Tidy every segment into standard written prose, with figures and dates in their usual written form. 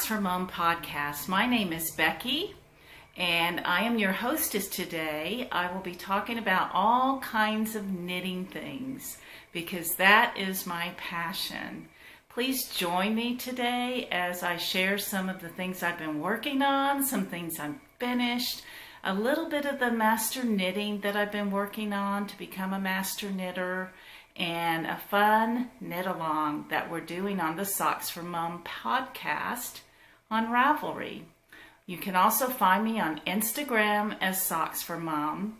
Socks for Mom podcast. My name is Becky and I am your hostess today. I will be talking about all kinds of knitting things because that is my passion. Please join me today as I share some of the things I've been working on, some things I'm finished, a little bit of the master knitting that I've been working on to become a master knitter, and a fun knit along that we're doing on the Socks for Mom podcast on Ravelry. You can also find me on Instagram as Socks for Mom,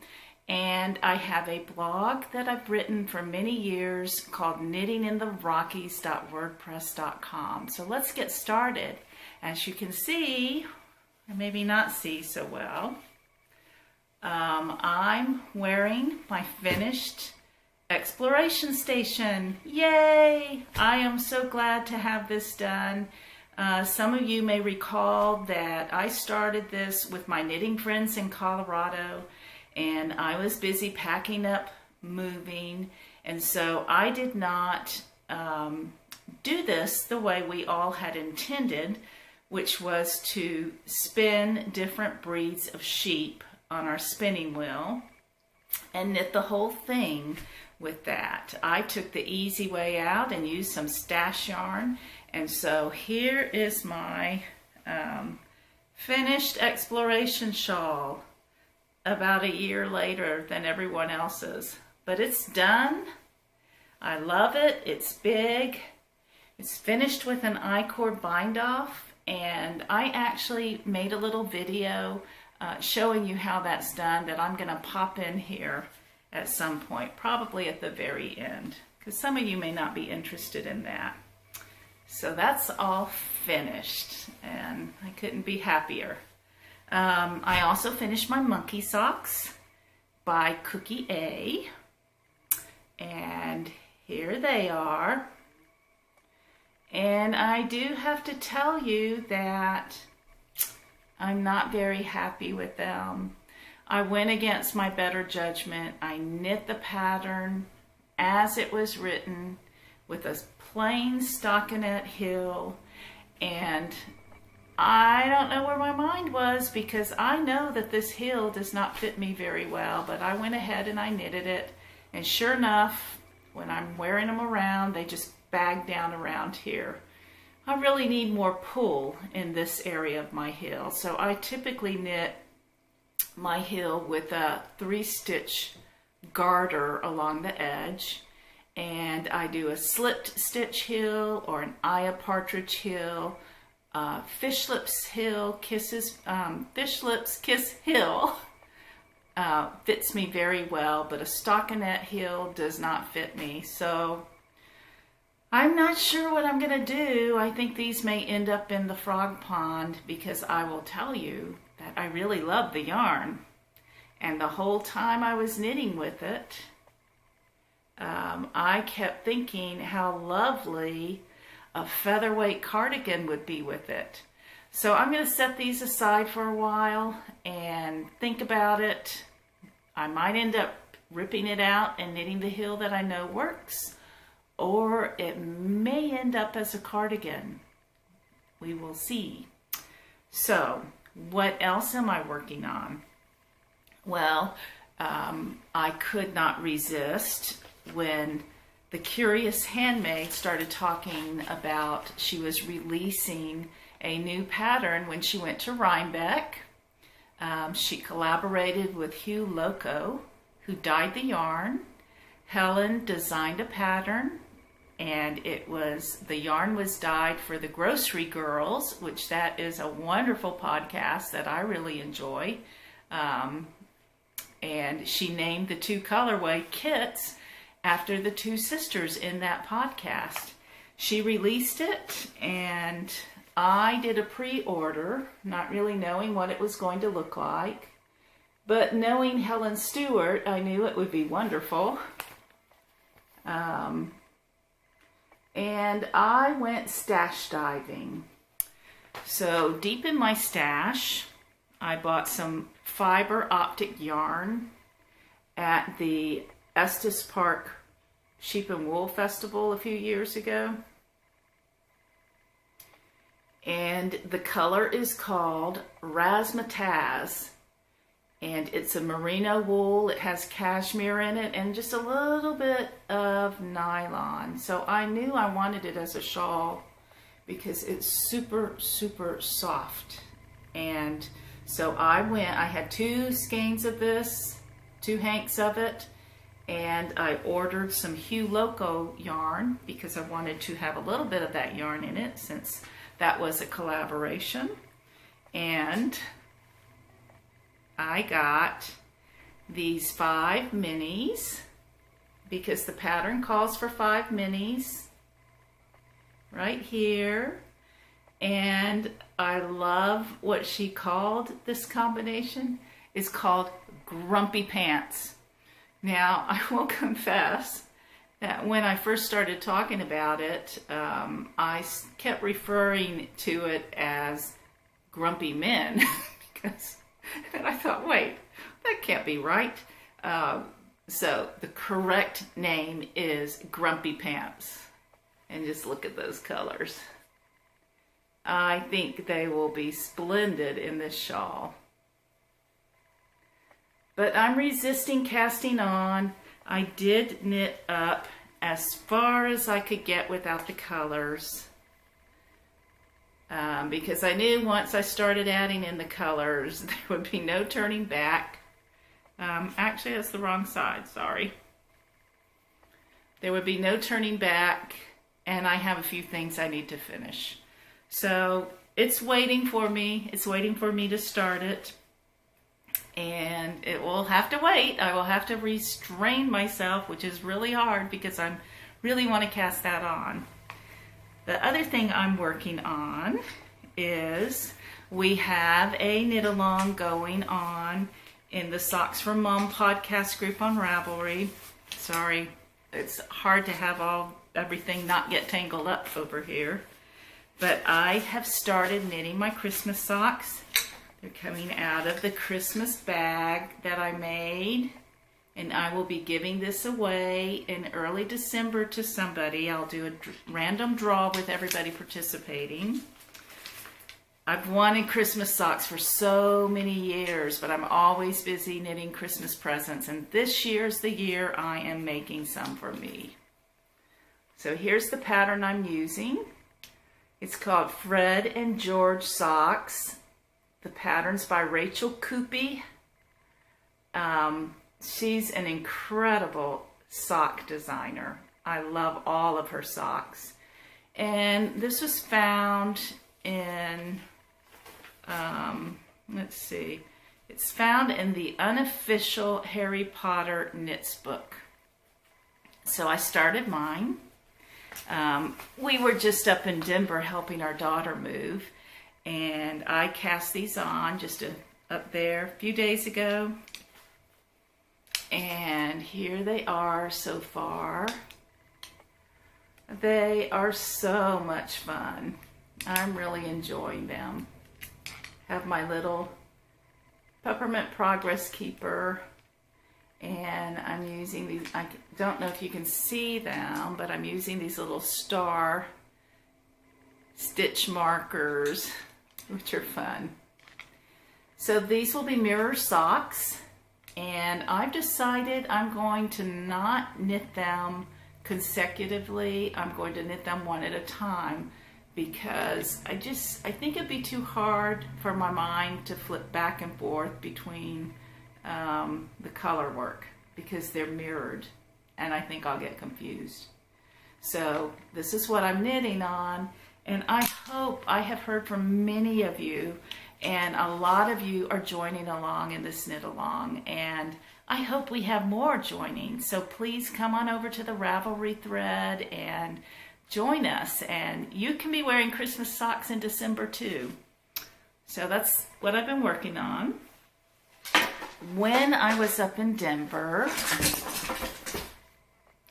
and I have a blog that I've written for many years called knittingintherockies.wordpress.com. So let's get started. As you can see, or maybe not see so well, I'm wearing my finished exploration station. Yay! I am so glad to have this done. Some of you may recall that I started this with my knitting friends in Colorado, and I was busy packing up, moving, and so I did not do this the way we all had intended, which was to spin different breeds of sheep on our spinning wheel and knit the whole thing with that. I took the easy way out and used some stash yarn, and so here is my finished exploration shawl about a year later than everyone else's, but it's done. I love it. It's big. It's finished with an I-cord bind off, and I actually made a little video showing you how that's done that I'm going to pop in here at some point, probably at the very end, because some of you may not be interested in that. So that's all finished, and I couldn't be happier. I also finished my monkey socks by Cookie A, and here they are. And I do have to tell you that I'm not very happy with them. I went against my better judgment. I knit the pattern as it was written with a plain stockinette heel, and I don't know where my mind was because I know that this heel does not fit me very well, but I went ahead and I knitted it, and sure enough, when I'm wearing them around, they just bag down around here. I really need more pull in this area of my heel, so I typically knit my heel with a 3-stitch garter along the edge, and I do a slipped stitch heel or an eye partridge heel, fish lips heel, fish lips kiss heel fits me very well, but a stockinette heel does not fit me. So I'm not sure what I'm gonna do. I think these may end up in the frog pond, because I will tell you that I really love the yarn, and the whole time I was knitting with it, I kept thinking how lovely a featherweight cardigan would be with it. So I'm going to set these aside for a while and think about it. I might end up ripping it out and knitting the heel that I know works, or it may end up as a cardigan. We will see. So what else am I working on? Well, I could not resist when the Curious Handmaid started talking about she was releasing a new pattern when she went to Rhinebeck. She collaborated with Hugh Loco, who dyed the yarn. Helen designed a pattern, and the yarn was dyed for the Grocery Girls, which that is a wonderful podcast that I really enjoy. And she named the 2 colorway kits after the 2 sisters in that podcast. She released it, and I did a pre-order, not really knowing what it was going to look like, but knowing Helen Stewart, I knew it would be wonderful. And I went stash diving. So deep in my stash, I bought some fiber optic yarn at the Estes Park Sheep and Wool Festival a few years ago. And the color is called Razzmatazz. And it's a merino wool. It has cashmere in it and just a little bit of nylon. So I knew I wanted it as a shawl because it's super, super soft. And so I had 2 skeins of this, 2 hanks of it, and I ordered some Hue Loco yarn because I wanted to have a little bit of that yarn in it since that was a collaboration. And I got these 5 minis because the pattern calls for 5 minis right here. And I love what she called this combination. It's called Grumpy Pants. Now, I will confess that when I first started talking about it, I kept referring to it as Grumpy Men because and I thought, wait, that can't be right. So the correct name is Grumpy Pants. And just look at those colors. I think they will be splendid in this shawl. But I'm resisting casting on. I did knit up as far as I could get without the colors. Because I knew once I started adding in the colors, there would be no turning back. Actually, that's the wrong side, sorry. There would be no turning back, and I have a few things I need to finish. So it's waiting for me. It's waiting for me to start it. And it will have to wait. I will have to restrain myself, which is really hard because I really want to cast that on. The other thing I'm working on is we have a knit-along going on in the Socks from Mom podcast group on Ravelry. Sorry, it's hard to have everything not get tangled up over here. But I have started knitting my Christmas socks. They're coming out of the Christmas bag that I made. And I will be giving this away in early December to somebody. I'll do a random draw with everybody participating. I've wanted Christmas socks for so many years, but I'm always busy knitting Christmas presents. And this year's the year I am making some for me. So here's the pattern I'm using. It's called Fred and George Socks. The pattern's by Rachel Coopy. She's an incredible sock designer. I love all of her socks. And this was found in, let's see, it's found in the unofficial Harry Potter knits book. So I started mine. We were just up in Denver helping our daughter move, and I cast these on just up there a few days ago. And here they are so far. They are so much fun. I'm really enjoying them. Have my little peppermint progress keeper, and I'm using these, I don't know if you can see them, but I'm using these little star stitch markers, which are fun. So these will be mirror socks. And I've decided I'm going to not knit them consecutively. I'm going to knit them one at a time because I think it'd be too hard for my mind to flip back and forth between the color work because they're mirrored and I think I'll get confused. So this is what I'm knitting on, and I hope I have heard from many of you, and a lot of you are joining along in this knit along, and I hope we have more joining. So please come on over to the Ravelry thread and join us. And you can be wearing Christmas socks in December too. So that's what I've been working on. When I was up in Denver,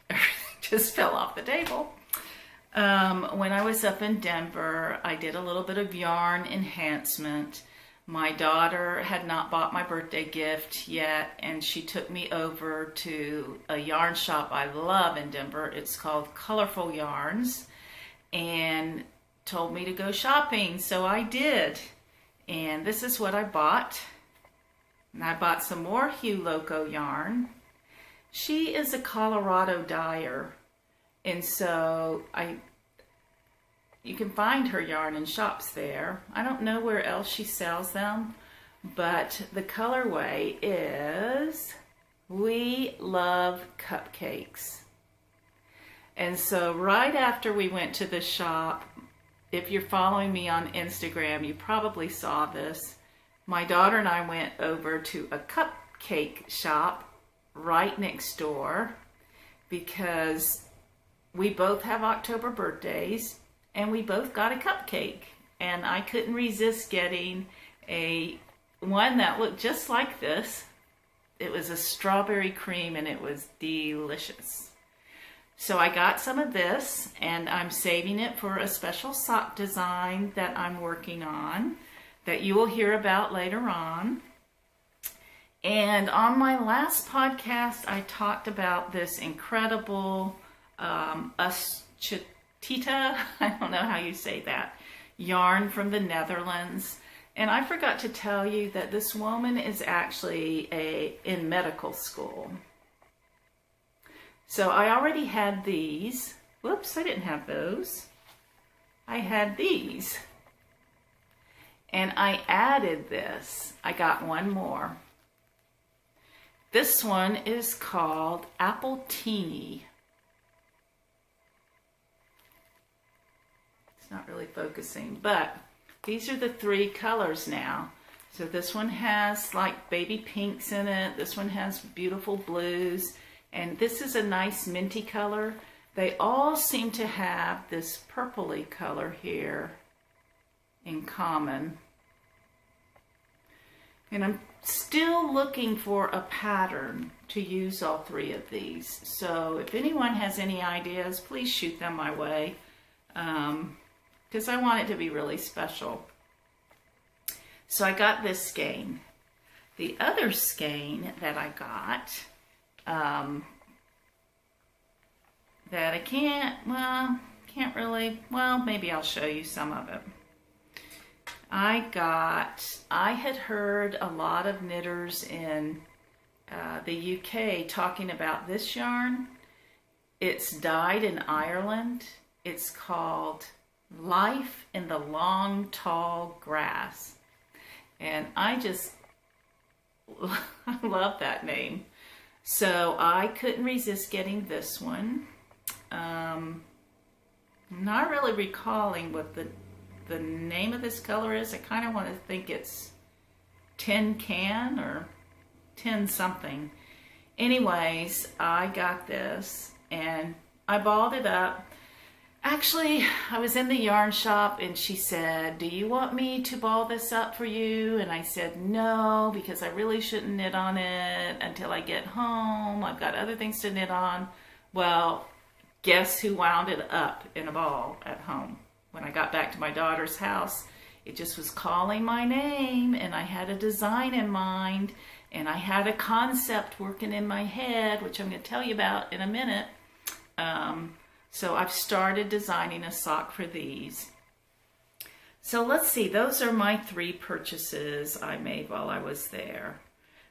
everything just fell off the table. When I was up in Denver, I did a little bit of yarn enhancement. My daughter had not bought my birthday gift yet, and she took me over to a yarn shop I love in Denver. It's called Colorful Yarns, and told me to go shopping, so I did. And this is what I bought. And I bought some more Hue Loco yarn. She is a Colorado dyer, and so you can find her yarn in shops there. I don't know where else she sells them, but the colorway is We Love Cupcakes. And so right after we went to the shop, if you're following me on Instagram, you probably saw this. My daughter and I went over to a cupcake shop right next door because we both have October birthdays and we both got a cupcake. And I couldn't resist getting one that looked just like this. It was a strawberry cream and it was delicious. So I got some of this, and I'm saving it for a special sock design that I'm working on that you will hear about later on. And on my last podcast, I talked about this incredible Uschatita, I don't know how you say that, yarn from the Netherlands. And I forgot to tell you that this woman is actually in medical school. So I already had these. Whoops, I didn't have those. I had these. And I added this. I got one more. This one is called Apple Teeny. It's not really focusing, but these are the 3 colors now. So this one has like baby pinks in it. This one has beautiful blues. And this is a nice minty color. They all seem to have this purpley color here in common. And I'm still looking for a pattern to use all 3 of these. So if anyone has any ideas, please shoot them my way, because I want it to be really special. So I got this skein. The other skein that I got, that I can't really, maybe I'll show you some of it. I had heard a lot of knitters in the UK talking about this yarn. It's dyed in Ireland. It's called Life in the Long Tall Grass. And I love that name. So I couldn't resist getting this one. I'm not really recalling what the name of this color is. I kind of want to think it's Tin Can or Tin something. Anyways, I got this and I balled it up. Actually, I was in the yarn shop and she said, "Do you want me to ball this up for you?" And I said, "No, because I really shouldn't knit on it until I get home. I've got other things to knit on." Well, guess who wound it up in a ball at home? When I got back to my daughter's house, it just was calling my name, and I had a design in mind, and I had a concept working in my head, which I'm going to tell you about in a minute. So I've started designing a sock for these. So let's see, those are my 3 purchases I made while I was there.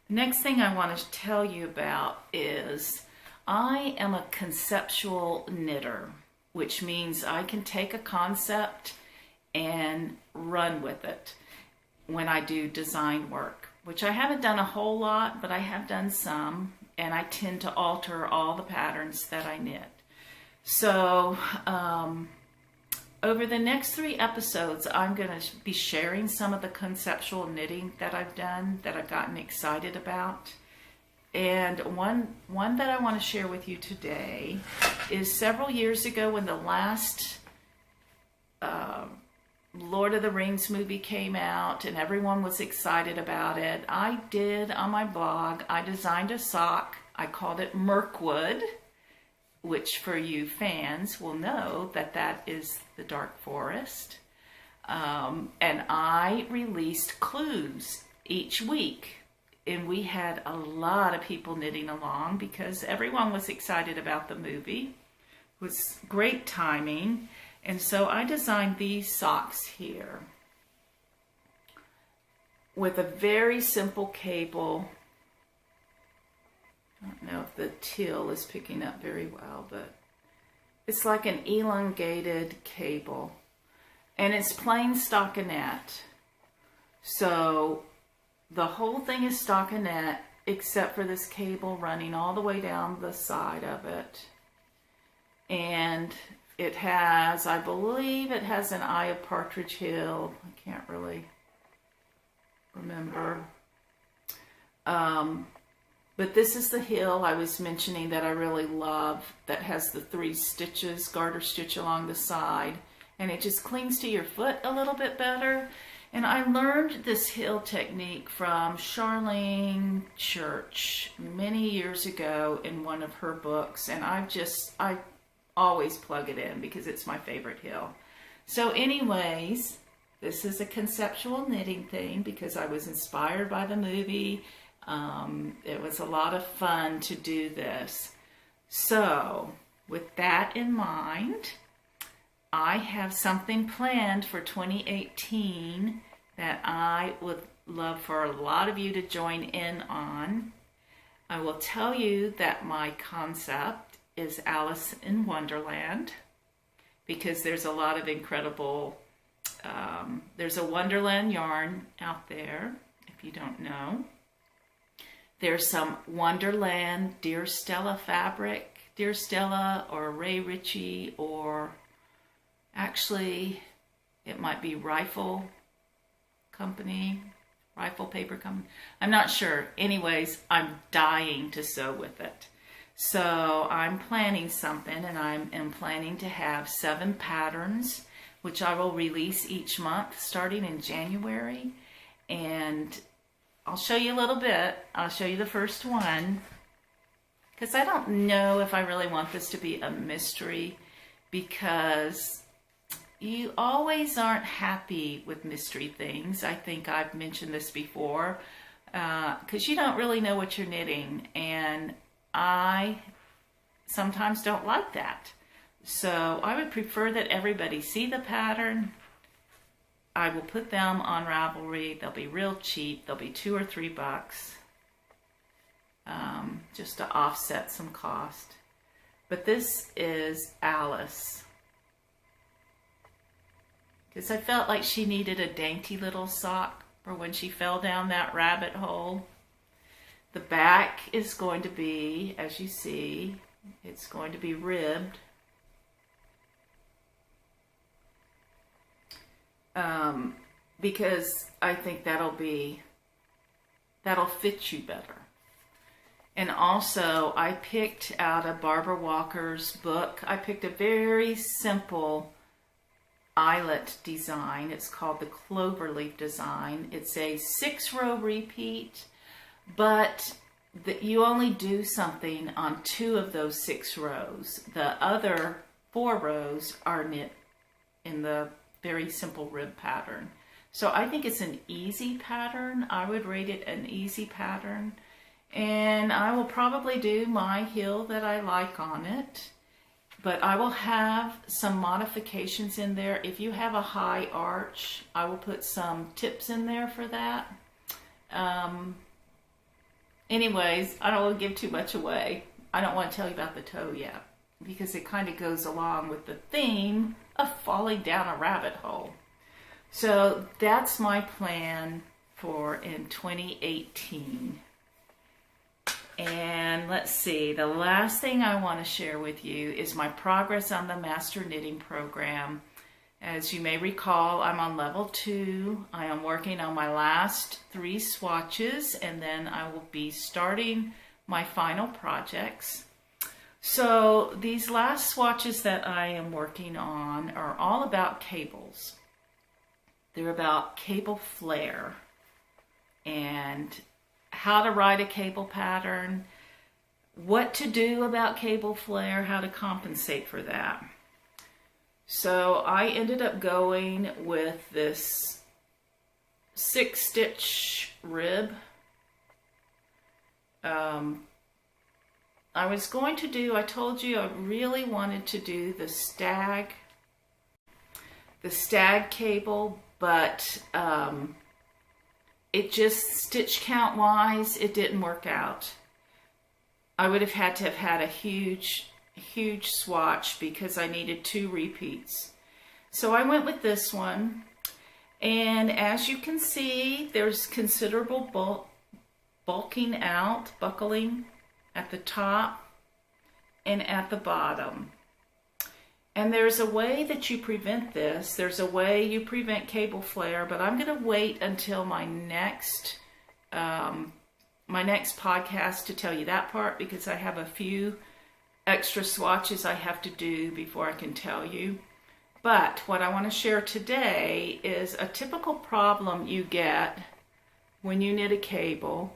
The next thing I want to tell you about is I am a conceptual knitter, which means I can take a concept and run with it when I do design work, which I haven't done a whole lot, but I have done some, and I tend to alter all the patterns that I knit. So over the next 3 episodes, I'm going to be sharing some of the conceptual knitting that I've done, that I've gotten excited about. And one that I want to share with you today is several years ago when the last Lord of the Rings movie came out and everyone was excited about it. I did on my blog, I designed a sock. I called it Mirkwood, which for you fans will know that that is the dark forest. And I released clues each week. And we had a lot of people knitting along because everyone was excited about the movie. It was great timing. And so I designed these socks here with a very simple cable. I don't know if the teal is picking up very well, but it's like an elongated cable. And it's plain stockinette. So the whole thing is stockinette except for this cable running all the way down the side of it. And it has, I believe it has an Eye of Partridge Hill. I can't really remember. But this is the heel I was mentioning that I really love, that has the 3 stitches, garter stitch along the side, and it just clings to your foot a little bit better. And I learned this heel technique from Charlene Church many years ago in one of her books, and I always plug it in because it's my favorite heel. So anyways, this is a conceptual knitting thing because I was inspired by the movie. It was a lot of fun to do this. So with that in mind, I have something planned for 2018 that I would love for a lot of you to join in on. I will tell you that my concept is Alice in Wonderland because there's a lot of incredible, there's a Wonderland yarn out there, if you don't know. There's some Wonderland Dear Stella fabric, Dear Stella or Ray Ritchie, or actually it might be Rifle Paper Company. I'm not sure. Anyways, I'm dying to sew with it. So I'm planning something, and I'm planning to have 7 patterns, which I will release each month starting in January. And I'll show you a little bit. I'll show you the first one because I don't know if I really want this to be a mystery, because you always aren't happy with mystery things. I think I've mentioned this before because you don't really know what you're knitting, and I sometimes don't like that. So I would prefer that everybody see the pattern. I will put them on Ravelry. They'll be real cheap. They'll be $2 or $3 just to offset some cost. But this is Alice, because I felt like she needed a dainty little sock for when she fell down that rabbit hole. The back is going to be, as you see, it's going to be ribbed. Because I think that'll fit you better. And also, I picked out of Barbara Walker's book, I picked a very simple eyelet design. It's called the Cloverleaf design. It's a 6-row repeat, but you only do something on 2 of those 6 rows. The other 4 rows are knit in the very simple rib pattern. So I think it's an easy pattern. I would rate it an easy pattern. And I will probably do my heel that I like on it. But I will have some modifications in there. If you have a high arch, I will put some tips in there for that. Anyways, I don't want to give too much away. I don't want to tell you about the toe yet, because it kind of goes along with the theme of falling down a rabbit hole. So that's my plan for in 2018. And let's see, the last thing I want to share with you is my progress on the Master Knitting Program. As you may recall, I'm on level 2. I am working on my last 3 swatches, and then I will be starting my final projects. So these last swatches that I am working on are all about cables. They're about cable flare and how to write a cable pattern, what to do about cable flare, how to compensate for that. So I ended up going with this 6-stitch rib. I was going to do, I told you I really wanted to do the stag the stag cable, but it just, stitch count wise, it didn't work out. I would have had to have had a huge swatch because I needed 2 repeats. So I went with this one, and as you can see, there's considerable buckling at the top and at the bottom. And there's a way that you prevent this. There's a way you prevent cable flare, but I'm going to wait until my next podcast to tell you that part, because I have a few extra swatches I have to do before I can tell you. But what I want to share today is a typical problem you get when you knit a cable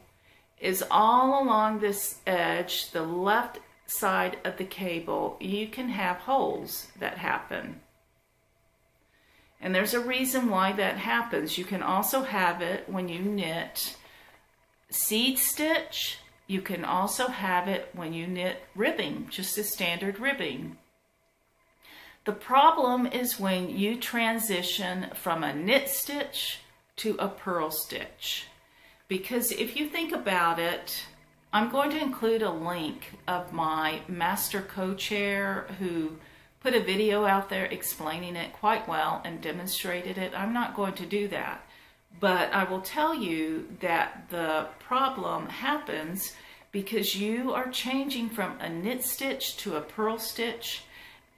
is all along this edge, the left side of the cable, you can have holes that happen. And there's a reason why that happens. You can also have it when you knit seed stitch. You can also have it when you knit ribbing, just a standard ribbing. The problem is when you transition from a knit stitch to a purl stitch. Because if you think about it, I'm going to include a link of my master co-chair who put a video out there explaining it quite well and demonstrated it. I'm not going to do that, but I will tell you that the problem happens because you are changing from a knit stitch to a purl stitch.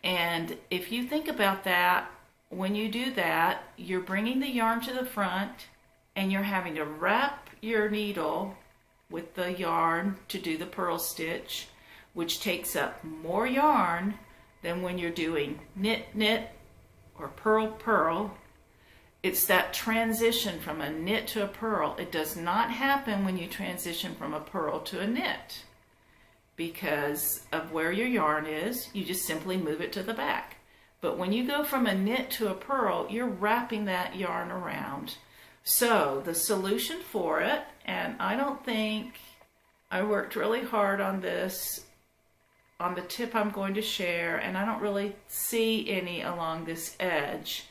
And if you think about that, when you do that, you're bringing the yarn to the front and you're having to wrap your needle with the yarn to do the purl stitch, which takes up more yarn than when you're doing knit knit or purl purl. It's that transition from a knit to a purl. It does not happen when you transition from a purl to a knit because of where your yarn is. You just simply move it to the back. But when you go from a knit to a purl, you're wrapping that yarn around. So the solution for it, and I don't think I worked really hard on this, on the tip I'm going to share, and I don't really see any along this edge.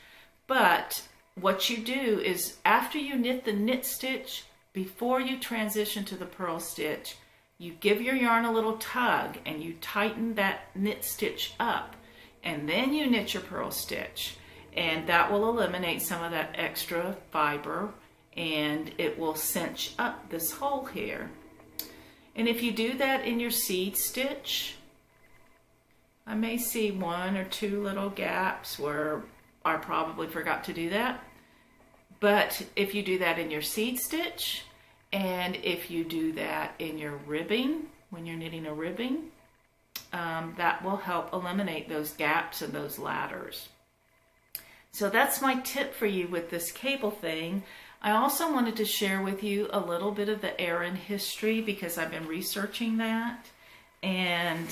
But what you do is after you knit the knit stitch, before you transition to the purl stitch, you give your yarn a little tug and you tighten that knit stitch up, and then you knit your purl stitch. And that will eliminate some of that extra fiber and it will cinch up this hole here. And if you do that in your seed stitch, I may see 1 or 2 little gaps where I probably forgot to do that. But if you do that in your seed stitch, and if you do that in your ribbing, when you're knitting a ribbing, that will help eliminate those gaps and those ladders. So that's my tip for you with this cable thing. I also wanted to share with you a little bit of the Aran history because I've been researching that. And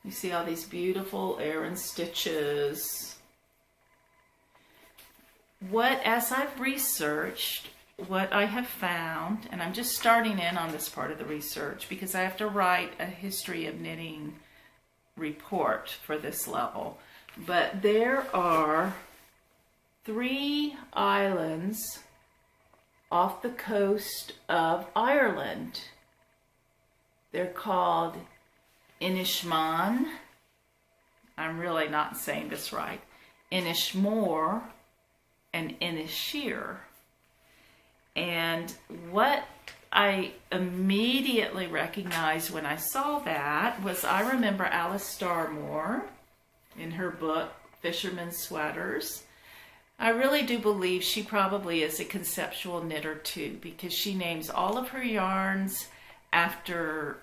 you see all these beautiful Aran stitches. As I've researched, what I have found, and I'm just starting in on this part of the research because I have to write a history of knitting report for this level, but there are 3 islands off the coast of Ireland. They're called Inishmaan. I'm really not saying this right. Inishmore and Inisheer. And what I immediately recognized when I saw that was I remember Alice Starmore in her book, Fisherman's Sweaters. I really do believe she probably is a conceptual knitter too, because she names all of her yarns after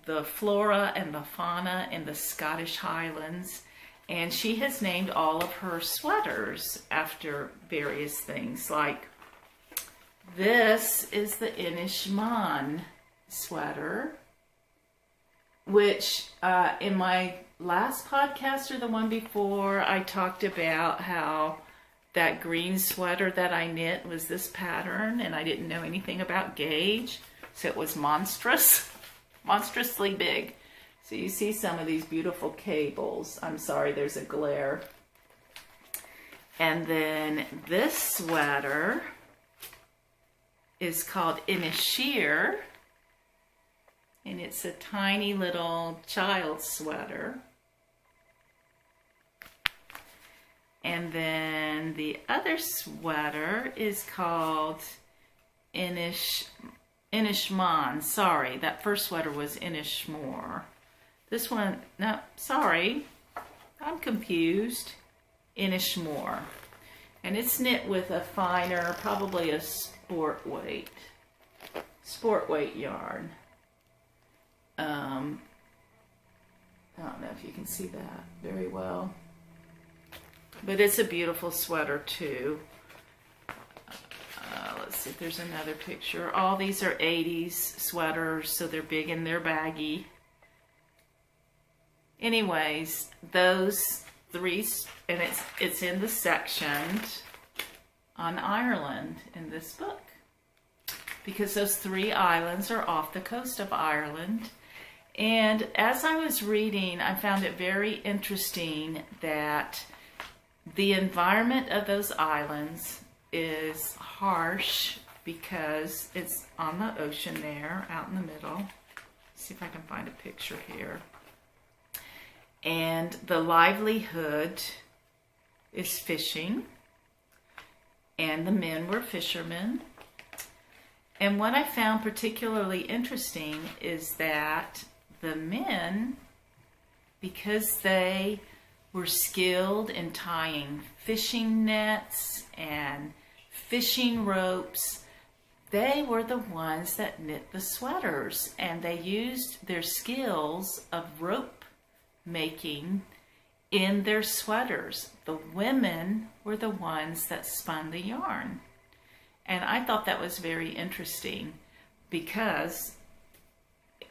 the flora and the fauna in the Scottish Highlands. And she has named all of her sweaters after various things, like this is the Inishmaan sweater, which in my last podcast or the one before, I talked about how that green sweater that I knit was this pattern, and I didn't know anything about gauge, so it was monstrously big. So you see some of these beautiful cables. I'm sorry, there's a glare. And then this sweater is called Inishir, and it's a tiny little child sweater. And then the other sweater is called Inishman. Sorry, that first sweater was Inishmore. This one, no, sorry, I'm confused. Inishmore. And it's knit with a finer, probably a sport weight yarn. I don't know if you can see that very well. But it's a beautiful sweater too. Let's see if there's another picture. All these are 80s sweaters, so they're big and they're baggy. Anyways, those three, and it's in the section on Ireland in this book, because those 3 islands are off the coast of Ireland. And as I was reading, I found it very interesting that the environment of those islands is harsh because it's on the ocean there, out in the middle. Let's see if I can find a picture here. And the livelihood is fishing, and the men were fishermen. And what I found particularly interesting is that the men, because they were skilled in tying fishing nets and fishing ropes, they were the ones that knit the sweaters, and they used their skills of rope making in their sweaters. The women were the ones that spun the yarn. And I thought that was very interesting, because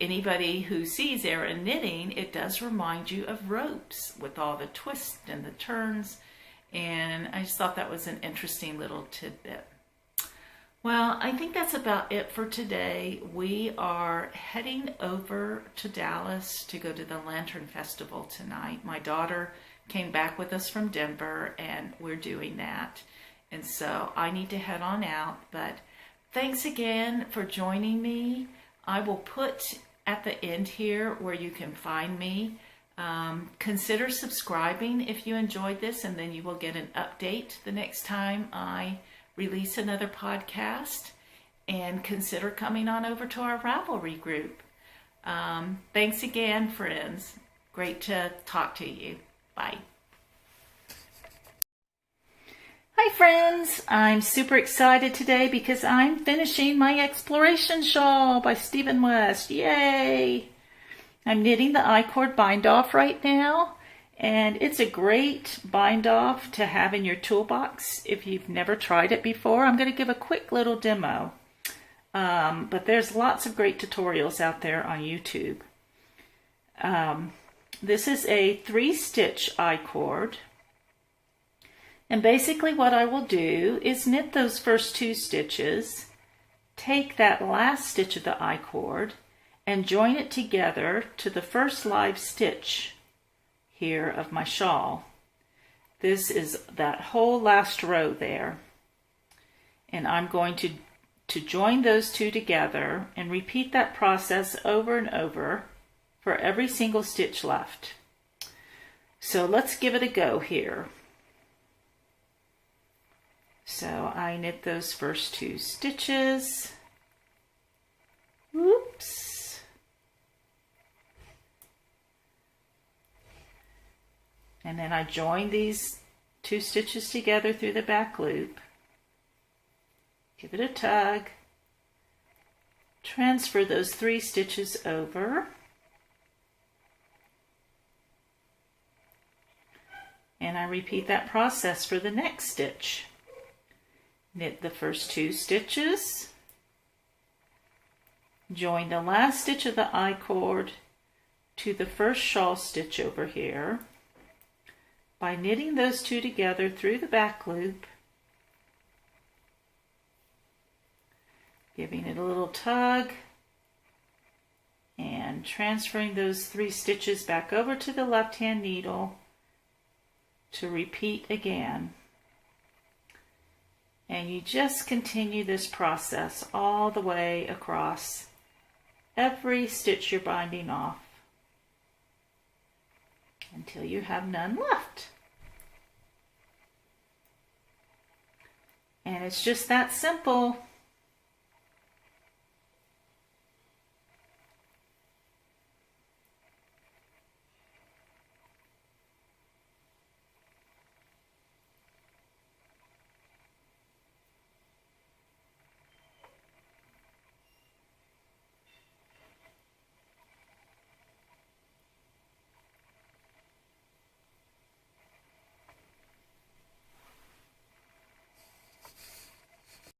anybody who sees Aran knitting, it does remind you of ropes with all the twists and the turns. And I just thought that was an interesting little tidbit. Well, I think that's about it for today. We are heading over to Dallas to go to the Lantern Festival tonight. My daughter came back with us from Denver, and we're doing that. And so I need to head on out. But thanks again for joining me. I will put at the end here where you can find me. Consider subscribing if you enjoyed this, and then you will get an update the next time I release another podcast. And consider coming on over to our Ravelry group. Thanks again, friends. Great to talk to you. Bye. Hi friends, I'm super excited today because I'm finishing my Exploration Shawl by Stephen West. Yay! I'm knitting the I-cord bind off right now, and it's a great bind off to have in your toolbox if you've never tried it before. I'm going to give a quick little demo, but there's lots of great tutorials out there on YouTube. This is a 3-stitch I-cord. And basically what I will do is knit those first 2 stitches, take that last stitch of the I-cord, and join it together to the first live stitch here of my shawl. This is that whole last row there. And I'm going to join those 2 together and repeat that process over and over for every single stitch left. So let's give it a go here. So I knit those first 2 stitches. Oops. And then I join these 2 stitches together through the back loop. Give it a tug. Transfer those 3 stitches over. And I repeat that process for the next stitch. Knit the first 2 stitches, join the last stitch of the I-cord to the first shawl stitch over here by knitting those 2 together through the back loop, giving it a little tug, and transferring those 3 stitches back over to the left hand needle to repeat again. And you just continue this process all the way across every stitch you're binding off until you have none left. And it's just that simple.